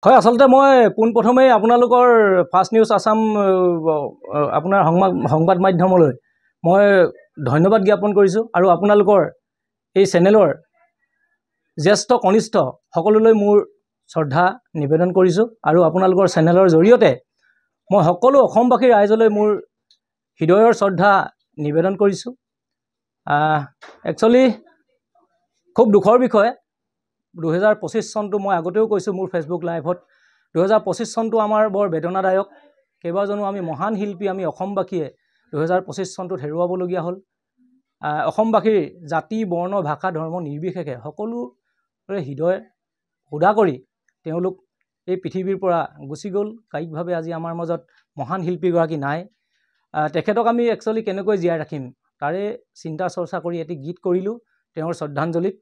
হয়, আচলতে মই পোনপ্ৰথমেই আপোনালোকৰ ফাষ্ট নিউজ আছাম আপোনাৰ সংবাদ মাধ্যমলৈ মই ধন্যবাদ জ্ঞাপন কৰিছোঁ আৰু আপোনালোকৰ এই চেনেলৰ জ্যেষ্ঠ কনিষ্ঠ সকলোলৈ মোৰ শ্ৰদ্ধা নিবেদন কৰিছোঁ আৰু আপোনালোকৰ চেনেলৰ জৰিয়তে মই সকলো অসমবাসী ৰাইজলৈ মোৰ হৃদয়ৰ শ্ৰদ্ধা নিবেদন কৰিছোঁ। একচুৱেলি খুব দুখৰ বিষয় 2025 চনটো মই আগতেও কৈছোঁ মোৰ ফেচবুক লাইভত 2025 চনটো আমাৰ বৰ বেদনাদায়ক। কেইবাজনো আমি মহান শিল্পী আমি অসমবাসীয়ে 2025 চনটোত হেৰুৱাবলগীয়া হ'ল। অসমবাসীৰ জাতি বৰ্ণ ভাষা ধৰ্ম নিৰ্বিশেষে সকলোৰে হৃদয় সুধা কৰি তেওঁলোক এই পৃথিৱীৰ পৰা গুচি গ'ল। কায়িকভাৱে আজি আমাৰ মাজত মহান শিল্পীগৰাকী নাই। তেখেতক আমি একচুৱেলি কেনেকৈ জীয়াই ৰাখিম তাৰে চিন্তা চৰ্চা কৰি এটি গীত কৰিলোঁ তেওঁৰ শ্ৰদ্ধাঞ্জলিত।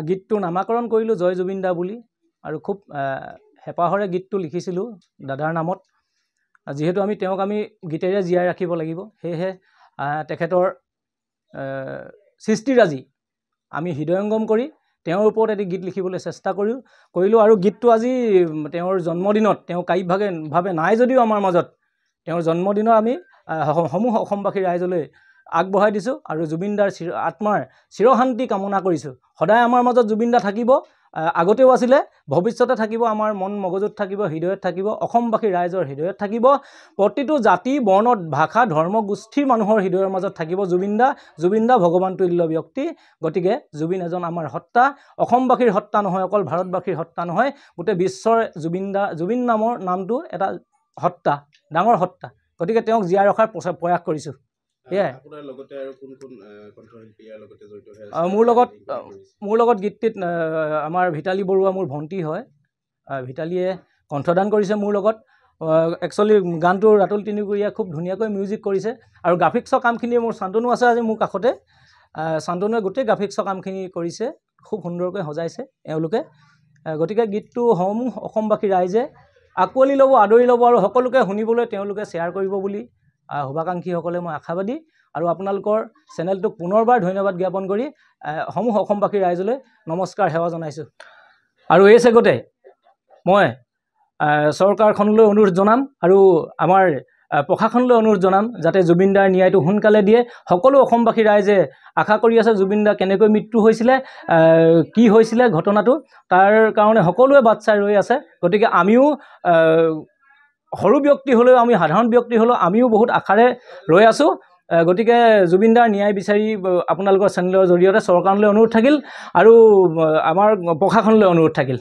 গীতটোৰ নামাকৰণ কৰিলোঁ জয় জুবিন দা বুলি আৰু খুব হেঁপাহৰে গীতটো লিখিছিলোঁ দাদাৰ নামত। যিহেতু আমি তেওঁক আমি গীতেৰে জীয়াই ৰাখিব লাগিব, সেয়েহে তেখেতৰ সৃষ্টিৰাজি আমি হৃদয়ংগম কৰি তেওঁৰ ওপৰত এটি গীত লিখিবলৈ চেষ্টা কৰিলোঁ আৰু গীতটো আজি তেওঁৰ জন্মদিনত তেওঁ কায়িকভাৱে নাই যদিও আমাৰ মাজত তেওঁৰ জন্মদিনত আমি সমূহ অসমবাসী ৰাইজলৈ আগবঢ়াই দিছোঁ আৰু জুবিন দাৰ আত্মাৰ চিৰশান্তি কামনা কৰিছোঁ। সদায় আমাৰ মাজত জুবিন দা থাকিব, আগতেও আছিলে, ভৱিষ্যতে থাকিব, আমাৰ মন মগজুত থাকিব, হৃদয়ত থাকিব, অসমবাসী ৰাইজৰ হৃদয়ত থাকিব, প্ৰতিটো জাতি বৰ্ণ ভাষা ধৰ্ম গোষ্ঠীৰ মানুহৰ হৃদয়ৰ মাজত থাকিব জুবিন দা ভগৱান তুল্য ব্যক্তি। গতিকে জুবিন এজন আমাৰ সত্তা, অসমবাসীৰ সত্তা নহয়, অকল ভাৰতবাসীৰ সত্তা নহয়, গোটেই বিশ্বৰ জুবিন নামৰ নামটো এটা সত্তা, ডাঙৰ সত্তা। গতিকে তেওঁক জীয়াই ৰখাৰ প্ৰয়াস কৰিছোঁ। মোৰ লগত গীতটিত আমাৰ ভিতালী বৰুৱা মোৰ ভণ্টি হয়। ভিতালীয়ে কণ্ঠদান কৰিছে মোৰ লগত। একচুৱেলি গানটো ৰাতুল তিনিকুৰীয়াই খুব ধুনীয়াকৈ মিউজিক কৰিছে আৰু গ্ৰাফিক্সৰ কামখিনি মোৰ শান্তনু আছে আজি মোৰ কাষতে। শান্তনুৱে গোটেই গ্ৰাফিক্সৰ কামখিনি কৰিছে, খুব সুন্দৰকৈ সজাইছে এওঁলোকে। গতিকে গীতটো সমূহ অসমবাসী ৰাইজে আঁকোৱালি ল'ব, আদৰি ল'ব আৰু সকলোকে শুনিবলৈ তেওঁলোকে শ্বেয়াৰ কৰিব বুলি শুভাকাংক্ষীসকলে মই আশাবাদী। আৰু আপোনালোকৰ চেনেলটোক পুনৰবাৰ ধন্যবাদ জ্ঞাপন কৰি সমূহ অসমবাসী ৰাইজলৈ নমস্কাৰ সেৱা জনাইছোঁ। আৰু এই চেগতে মই চৰকাৰখনলৈ অনুৰোধ জনাম আৰু আমাৰ প্ৰশাসনলৈ অনুৰোধ জনাম যাতে জুবিন দাৰ ন্যায়টো সোনকালে দিয়ে। সকলো অসমবাসী ৰাইজে আশা কৰি আছে জুবিন দা কেনেকৈ মৃত্যু হৈছিলে, কি হৈছিলে ঘটনাটো, তাৰ কাৰণে সকলোৱে বাট চাই ৰৈ আছে। গতিকে আমিও সৰু ব্যক্তি হ'লেও, আমি সাধাৰণ ব্যক্তি হ'লেও আমিও বহুত আশাৰে ৰৈ আছোঁ। গতিকে জুবিন দাৰ ন্যায় বিচাৰি আপোনালোকৰ চেনেলৰ জৰিয়তে চৰকাৰলৈ অনুৰোধ থাকিল আৰু আমাৰ প্ৰশাসনলৈ অনুৰোধ থাকিল।